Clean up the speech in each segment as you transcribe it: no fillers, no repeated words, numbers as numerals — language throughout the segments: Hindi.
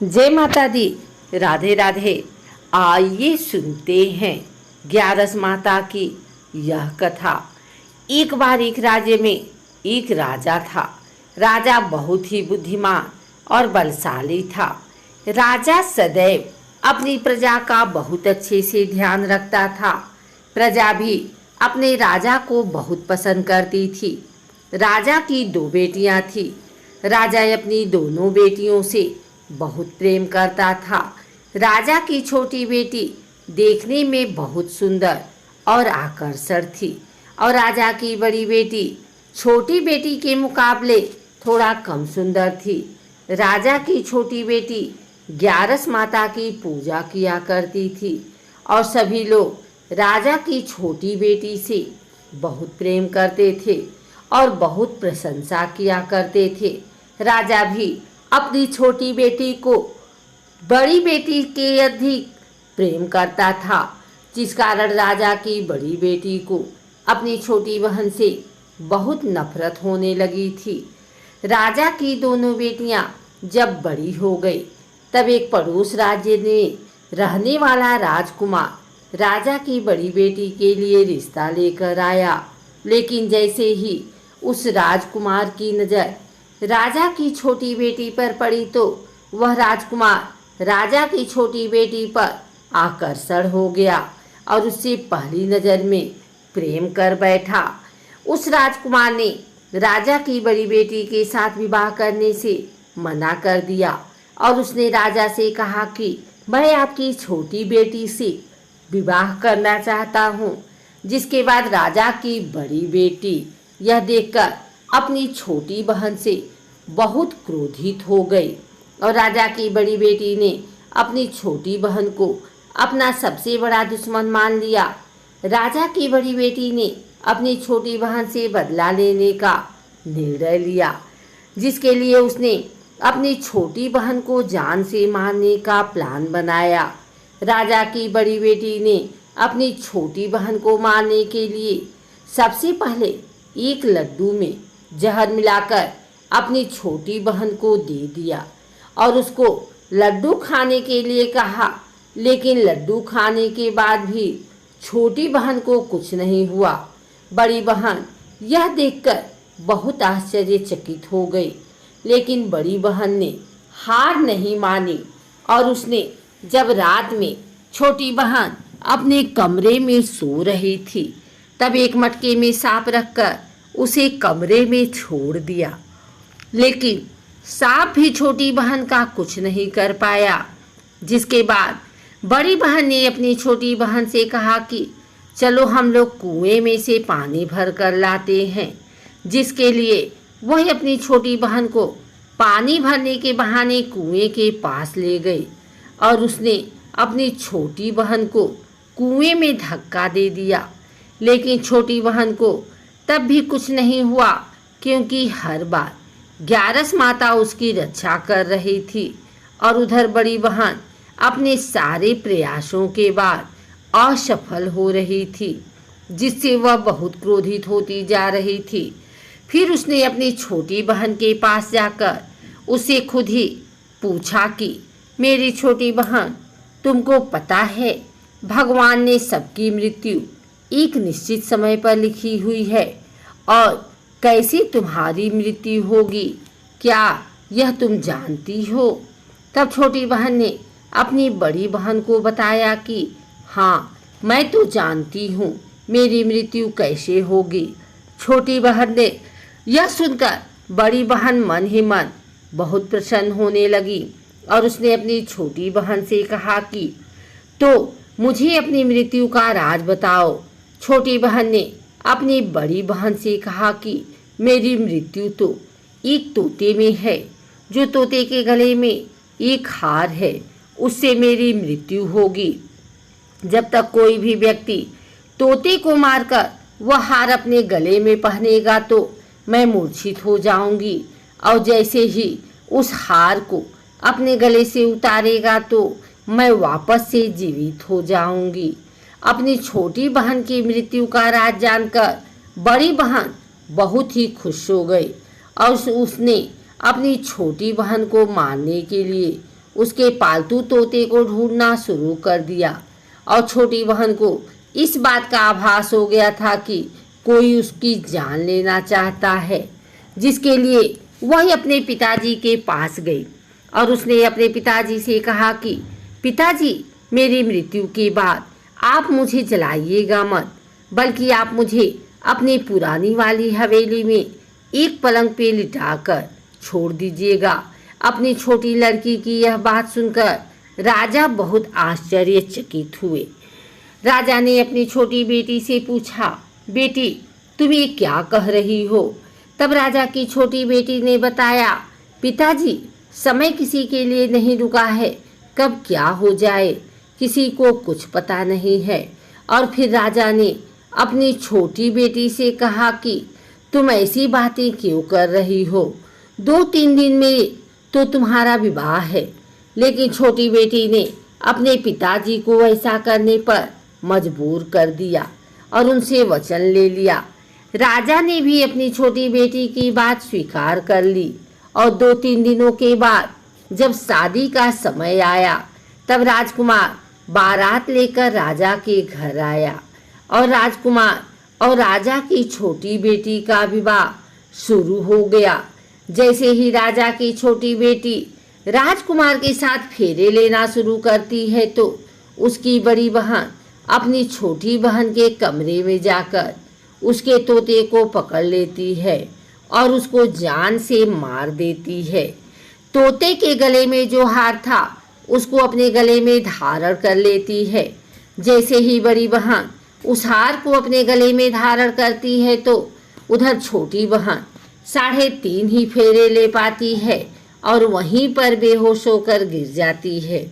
जय माता दी। राधे राधे। आइए सुनते हैं ग्यारस माता की यह कथा। एक बार एक राज्य में एक राजा था। राजा बहुत ही बुद्धिमान और बलशाली था। राजा सदैव अपनी प्रजा का बहुत अच्छे से ध्यान रखता था। प्रजा भी अपने राजा को बहुत पसंद करती थी। राजा की दो बेटियां थी। राजा अपनी दोनों बेटियों से बहुत प्रेम करता था। राजा की छोटी बेटी देखने में बहुत सुंदर और आकर्षक थी और राजा की बड़ी बेटी छोटी बेटी के मुकाबले थोड़ा कम सुंदर थी। राजा की छोटी बेटी ग्यारस माता की पूजा किया करती थी और सभी लोग राजा की छोटी बेटी से बहुत प्रेम करते थे और बहुत प्रशंसा किया करते थे। राजा भी अपनी छोटी बेटी को बड़ी बेटी के अधिक प्रेम करता था, जिस कारण राजा की बड़ी बेटी को अपनी छोटी बहन से बहुत नफरत होने लगी थी। राजा की दोनों बेटियां जब बड़ी हो गई तब एक पड़ोस राज्य में रहने वाला राजकुमार राजा की बड़ी बेटी के लिए रिश्ता लेकर आया। लेकिन जैसे ही उस राजकुमार की नज़र राजा की छोटी बेटी पर पड़ी तो वह राजकुमार राजा की छोटी बेटी पर आकर्षण हो गया और उससे पहली नज़र में प्रेम कर बैठा। उस राजकुमार ने राजा की बड़ी बेटी के साथ विवाह करने से मना कर दिया और उसने राजा से कहा कि मैं आपकी छोटी बेटी से विवाह करना चाहता हूँ। जिसके बाद राजा की बड़ी बेटी यह देखकर अपनी छोटी बहन से बहुत क्रोधित हो गई और राजा की बड़ी बेटी ने अपनी छोटी बहन को अपना सबसे बड़ा दुश्मन मान लिया। राजा की बड़ी बेटी ने अपनी छोटी बहन से बदला लेने का निर्णय लिया, जिसके लिए उसने अपनी छोटी बहन को जान से मारने का प्लान बनाया। राजा की बड़ी बेटी ने अपनी छोटी बहन को मारने के लिए सबसे पहले एक लड्डू में जहर मिलाकर अपनी छोटी बहन को दे दिया और उसको लड्डू खाने के लिए कहा। लेकिन लड्डू खाने के बाद भी छोटी बहन को कुछ नहीं हुआ। बड़ी बहन यह देखकर बहुत आश्चर्यचकित हो गई, लेकिन बड़ी बहन ने हार नहीं मानी और उसने जब रात में छोटी बहन अपने कमरे में सो रही थी तब एक मटके में सांप रखकर उसे कमरे में छोड़ दिया। लेकिन सांप भी छोटी बहन का कुछ नहीं कर पाया। जिसके बाद बड़ी बहन ने अपनी छोटी बहन से कहा कि चलो हम लोग कुएं में से पानी भर कर लाते हैं। जिसके लिए वह अपनी छोटी बहन को पानी भरने के बहाने कुएं के पास ले गई और उसने अपनी छोटी बहन को कुएं में धक्का दे दिया। लेकिन छोटी बहन को तब भी कुछ नहीं हुआ, क्योंकि हर बार ग्यारस माता उसकी रक्षा कर रही थी और उधर बड़ी बहन अपने सारे प्रयासों के बाद असफल हो रही थी, जिससे वह बहुत क्रोधित होती जा रही थी। फिर उसने अपनी छोटी बहन के पास जाकर उसे खुद ही पूछा कि मेरी छोटी बहन, तुमको पता है भगवान ने सबकी मृत्यु एक निश्चित समय पर लिखी हुई है और कैसी तुम्हारी मृत्यु होगी, क्या यह तुम जानती हो? तब छोटी बहन ने अपनी बड़ी बहन को बताया कि हाँ, मैं तो जानती हूँ मेरी मृत्यु कैसे होगी। छोटी बहन ने यह सुनकर बड़ी बहन मन ही मन बहुत प्रसन्न होने लगी और उसने अपनी छोटी बहन से कहा कि तो मुझे अपनी मृत्यु का राज बताओ। छोटी बहन ने अपनी बड़ी बहन से कहा कि मेरी मृत्यु तो एक तोते में है, जो तोते के गले में एक हार है, उससे मेरी मृत्यु होगी। जब तक कोई भी व्यक्ति तोते को मारकर वह हार अपने गले में पहनेगा तो मैं मूर्छित हो जाऊंगी और जैसे ही उस हार को अपने गले से उतारेगा तो मैं वापस से जीवित हो जाऊंगी। अपनी छोटी बहन की मृत्यु का राज जानकर बड़ी बहन बहुत ही खुश हो गई और उसने अपनी छोटी बहन को मारने के लिए उसके पालतू तोते को ढूंढना शुरू कर दिया और छोटी बहन को इस बात का आभास हो गया था कि कोई उसकी जान लेना चाहता है, जिसके लिए वह अपने पिताजी के पास गई और उसने अपने पिताजी से कहा कि पिताजी, मेरी मृत्यु के बाद आप मुझे जलाइएगा मत, बल्कि आप मुझे अपनी पुरानी वाली हवेली में एक पलंग पे लिटाकर छोड़ दीजिएगा। अपनी छोटी लड़की की यह बात सुनकर राजा बहुत आश्चर्यचकित हुए। राजा ने अपनी छोटी बेटी से पूछा, बेटी, तुम ये क्या कह रही हो? तब राजा की छोटी बेटी ने बताया, पिताजी, समय किसी के लिए नहीं रुका है, कब क्या हो जाए किसी को कुछ पता नहीं है। और फिर राजा ने अपनी छोटी बेटी से कहा कि तुम ऐसी बातें क्यों कर रही हो? 2-3 दिन में तो तुम्हारा विवाह है। लेकिन छोटी बेटी ने अपने पिताजी को ऐसा करने पर मजबूर कर दिया और उनसे वचन ले लिया। राजा ने भी अपनी छोटी बेटी की बात स्वीकार कर ली और 2-3 दिनों के बाद जब शादी का समय आया तब राजकुमार बारात लेकर राजा के घर आया और राजकुमार और राजा की छोटी बेटी का विवाह शुरू हो गया। जैसे ही राजा की छोटी बेटी राजकुमार के साथ फेरे लेना शुरू करती है तो उसकी बड़ी बहन अपनी छोटी बहन के कमरे में जाकर उसके तोते को पकड़ लेती है और उसको जान से मार देती है। तोते के गले में जो हार था उसको अपने गले में धारण कर लेती है। जैसे ही बड़ी बहन उस हार को अपने गले में धारण करती है तो उधर छोटी बहन 3.5 ही फेरे ले पाती है और वहीं पर बेहोश होकर गिर जाती है।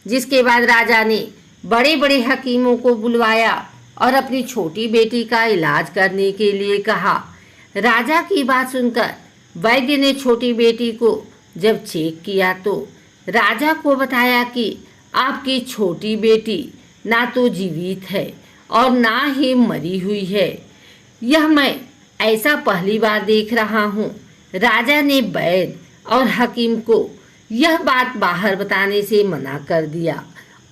जिसके बाद राजा ने बड़े बड़े हकीमों को बुलवाया और अपनी छोटी बेटी का इलाज करने के लिए कहा। राजा की बात सुनकर वैद्य ने छोटी बेटी को जब चेक किया तो राजा को बताया कि आपकी छोटी बेटी ना तो जीवित है और ना ही मरी हुई है। यह मैं ऐसा पहली बार देख रहा हूँ। राजा ने वैद्य और हकीम को यह बात बाहर बताने से मना कर दिया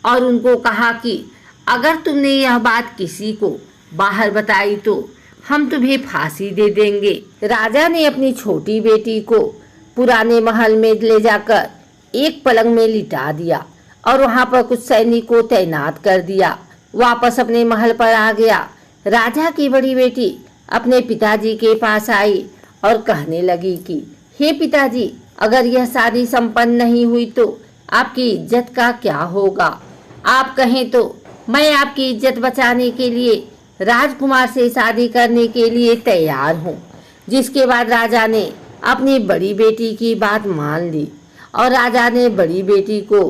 और उनको कहा कि अगर तुमने यह बात किसी को बाहर बताई तो हम तुम्हें फांसी दे देंगे। राजा ने अपनी छोटी बेटी को पुराने महल में ले जाकर एक पलंग में लिटा दिया और वहां पर कुछ सैनिकों को तैनात कर दिया। वापस अपने महल पर आ गया। राजा की बड़ी बेटी अपने पिताजी के पास आई और कहने लगी कि हे पिताजी, अगर यह शादी संपन्न नहीं हुई तो आपकी इज्जत का क्या होगा? आप कहें तो मैं आपकी इज्जत बचाने के लिए राजकुमार से शादी करने के लिए तैयार हूँ। जिसके बाद राजा ने अपनी बड़ी बेटी की बात मान ली और राजा ने बड़ी बेटी को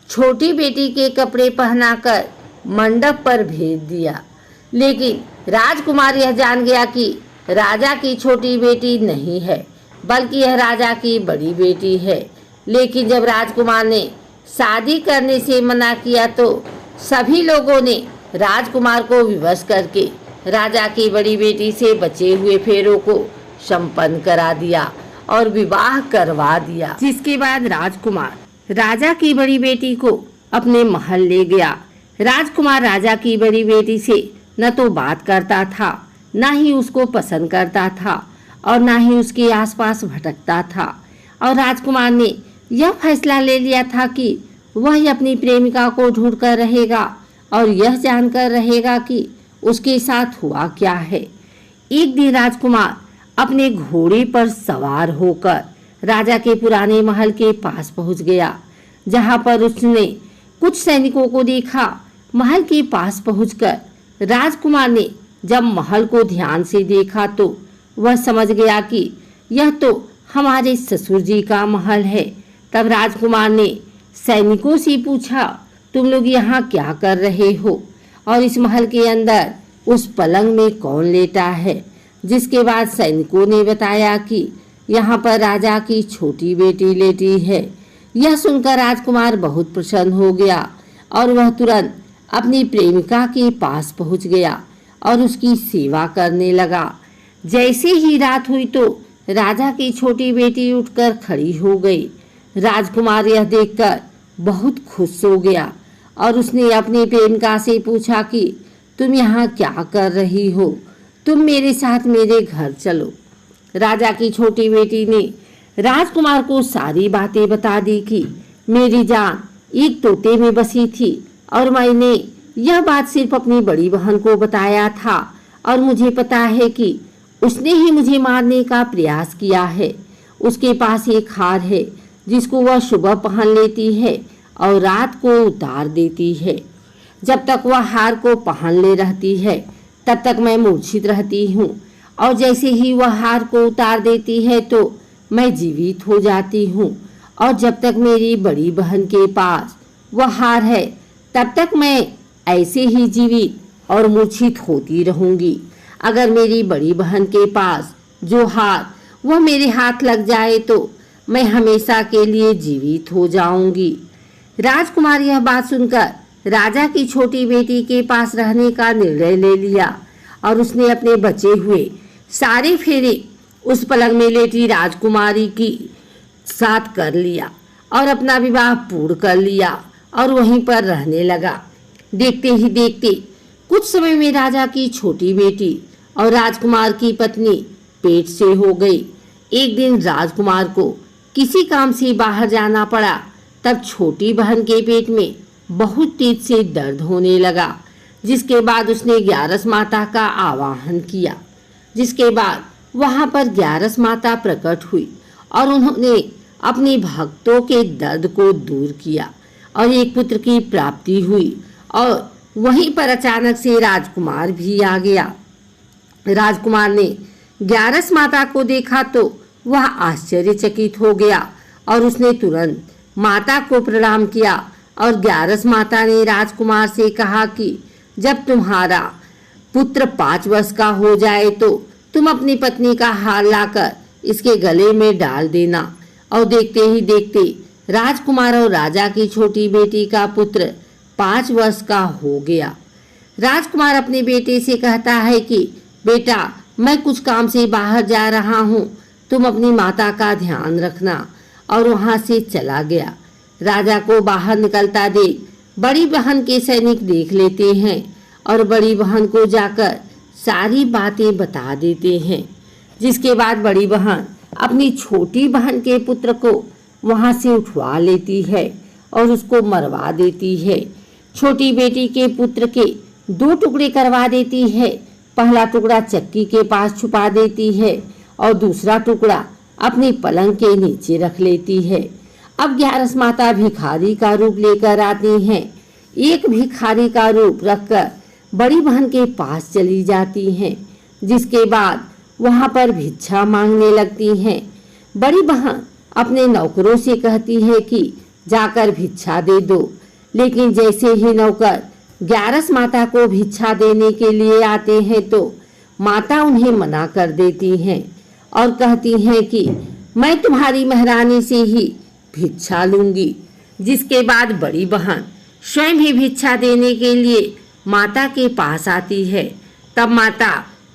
छोटी बेटी के कपड़े पहनाकर मंडप पर भेज दिया। लेकिन राजकुमार यह जान गया कि राजा की छोटी बेटी नहीं है बल्कि यह राजा की बड़ी बेटी है। लेकिन जब राजकुमार ने शादी करने से मना किया तो सभी लोगों ने राजकुमार को विवश करके राजा की बड़ी बेटी से बचे हुए फेरों को संपन्न करा दिया और विवाह करवा दिया। जिसके बाद राजकुमार राजा की बड़ी बेटी को अपने महल ले गया। राजकुमार राजा की बड़ी बेटी से न तो बात करता था, न ही उसको पसंद करता था और न ही उसके आसपास भटकता था। और राजकुमार ने यह फैसला ले लिया था कि वह अपनी प्रेमिका को ढूंढ कर रहेगा और यह जानकर रहेगा कि उसके साथ हुआ क्या है। एक दिन राजकुमार अपने घोड़े पर सवार होकर राजा के पुराने महल के पास पहुंच गया, जहां पर उसने कुछ सैनिकों को देखा। महल के पास पहुंचकर राजकुमार ने जब महल को ध्यान से देखा तो वह समझ गया कि यह तो हमारे ससुर जी का महल है। तब राजकुमार ने सैनिकों से पूछा, तुम लोग यहाँ क्या कर रहे हो और इस महल के अंदर उस पलंग में कौन लेटा है? जिसके बाद सैनिकों ने बताया कि यहाँ पर राजा की छोटी बेटी लेटी है। यह सुनकर राजकुमार बहुत प्रसन्न हो गया और वह तुरंत अपनी प्रेमिका के पास पहुँच गया और उसकी सेवा करने लगा। जैसे ही रात हुई तो राजा की छोटी बेटी उठकर खड़ी हो गई। राजकुमार यह देखकर बहुत खुश हो गया और उसने अपनी प्रेमिका से पूछा कि तुम यहाँ क्या कर रही हो, तुम मेरे साथ मेरे घर चलो। राजा की छोटी बेटी ने राजकुमार को सारी बातें बता दी कि मेरी जान एक तोते में बसी थी और मैंने यह बात सिर्फ अपनी बड़ी बहन को बताया था और मुझे पता है कि उसने ही मुझे मारने का प्रयास किया है। उसके पास एक हार है जिसको वह सुबह पहन लेती है और रात को उतार देती है। जब तक वह हार को पहन ले रहती है तब तक मैं मूर्छित रहती हूँ और जैसे ही वह हार को उतार देती है तो मैं जीवित हो जाती हूँ और जब तक मेरी बड़ी बहन के पास वह हार है तब तक मैं ऐसे ही जीवित और मूर्छित होती रहूंगी। अगर मेरी बड़ी बहन के पास जो हार वह मेरे हाथ लग जाए तो मैं हमेशा के लिए जीवित हो जाऊंगी। राजकुमार यह बात सुनकर राजा की छोटी बेटी के पास रहने का निर्णय ले लिया और उसने अपने बचे हुए सारे फेरे उस पलंग में लेटी राजकुमारी की साथ कर लिया और अपना विवाह पूर्ण कर लिया और वहीं पर रहने लगा। देखते ही देखते कुछ समय में राजा की छोटी बेटी और राजकुमार की पत्नी पेट से हो गई। एक दिन राजकुमार को किसी काम से बाहर जाना पड़ा, तब छोटी बहन के पेट में बहुत तेज से दर्द होने लगा, जिसके बाद उसने ग्यारस माता का आवाहन किया। जिसके बाद वहां पर ग्यारस माता प्रकट हुई और उन्होंने अपने भक्तों के दर्द को दूर किया और एक पुत्र की प्राप्ति हुई। और वहीं पर अचानक से राजकुमार भी आ गया। राजकुमार ने ग्यारस माता को देखा तो वह आश्चर्यचकित हो गया और उसने तुरंत माता को प्रणाम किया और ग्यारस माता ने राजकुमार से कहा कि जब तुम्हारा पुत्र 5 वर्ष का हो जाए तो तुम अपनी पत्नी का हार लाकर इसके गले में डाल देना। और देखते ही देखते राजकुमार और राजा की छोटी बेटी का पुत्र 5 वर्ष का हो गया। राजकुमार अपने बेटे से कहता है कि बेटा, मैं कुछ काम से बाहर जा रहा हूँ, तुम अपनी माता का ध्यान रखना। और वहां से चला गया। राजा को बाहर निकलता देख बड़ी बहन के सैनिक देख लेते हैं और बड़ी बहन को जाकर सारी बातें बता देते हैं। जिसके बाद बड़ी बहन अपनी छोटी बहन के पुत्र को वहां से उठवा लेती है और उसको मरवा देती है। छोटी बेटी के पुत्र के 2 टुकड़े करवा देती है। पहला टुकड़ा चक्की के पास छुपा देती है और दूसरा टुकड़ा अपने पलंग के नीचे रख लेती है। अब ग्यारस माता भिखारी का रूप लेकर आती हैं। एक भिखारी का रूप रखकर बड़ी बहन के पास चली जाती हैं। जिसके बाद वहां पर भिक्षा मांगने लगती हैं। बड़ी बहन अपने नौकरों से कहती है कि जाकर भिक्षा दे दो, लेकिन जैसे ही नौकर ग्यारस माता को भिक्षा देने के लिए आते हैं तो माता उन्हें मना कर देती हैं और कहती हैं कि मैं तुम्हारी महारानी से ही भिक्षा लूंगी। जिसके बाद बड़ी बहन स्वयं ही भिक्षा देने के लिए माता के पास आती है। तब माता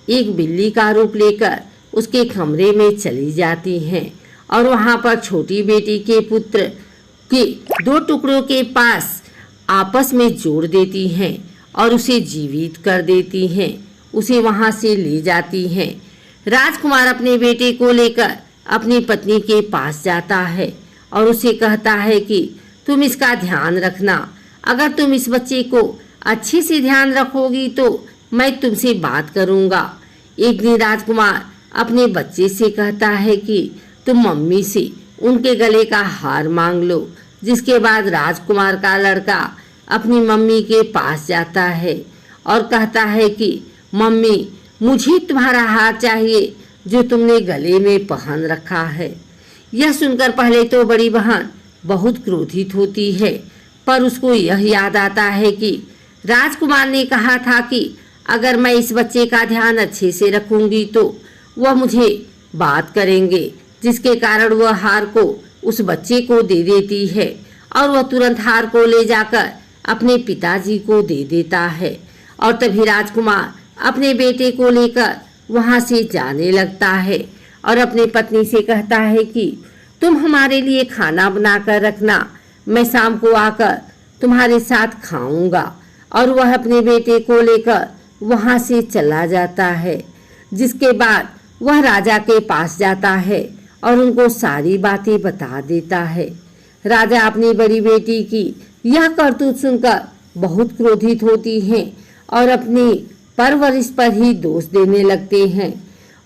एक बिल्ली का रूप लेकर उसके कमरे में चली जाती हैं और वहां पर छोटी बेटी के पुत्र के 2 टुकड़ों के पास आपस में जोड़ देती हैं और उसे जीवित कर देती हैं। उसे वहां से ले जाती हैं। राजकुमार अपने बेटे को लेकर अपनी पत्नी के पास जाता है और उसे कहता है कि तुम इसका ध्यान रखना। अगर तुम इस बच्चे को अच्छे से ध्यान रखोगी तो मैं तुमसे बात करूंगा। एक दिन राजकुमार अपने बच्चे से कहता है कि तुम मम्मी से उनके गले का हार मांग लो। जिसके बाद राजकुमार का लड़का अपनी मम्मी के पास जाता है और कहता है कि मम्मी, मुझे तुम्हारा हार चाहिए जो तुमने गले में पहन रखा है। यह सुनकर पहले तो बड़ी बहन बहुत क्रोधित होती है, पर उसको यह याद आता है कि राजकुमार ने कहा था कि अगर मैं इस बच्चे का ध्यान अच्छे से रखूंगी तो वह मुझे बात करेंगे। जिसके कारण वह हार को उस बच्चे को दे देती है और वह तुरंत हार को ले जाकर अपने पिताजी को दे देता है। और तभी राजकुमार अपने बेटे को लेकर वहां से जाने लगता है और अपनी पत्नी से कहता है कि तुम हमारे लिए खाना बनाकर रखना, मैं शाम को आकर तुम्हारे साथ खाऊंगा। और वह अपने बेटे को लेकर वहां से चला जाता है, जिसके बाद वह राजा के पास जाता है और उनको सारी बातें बता देता है। राजा अपनी बड़ी बेटी की यह करतूत सुनकर बहुत क्रोधित होती हैं और अपनी परवरिश पर ही दोष देने लगते हैं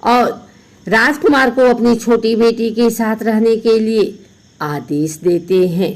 और राजकुमार को अपनी छोटी बेटी के साथ रहने के लिए आदेश देते हैं।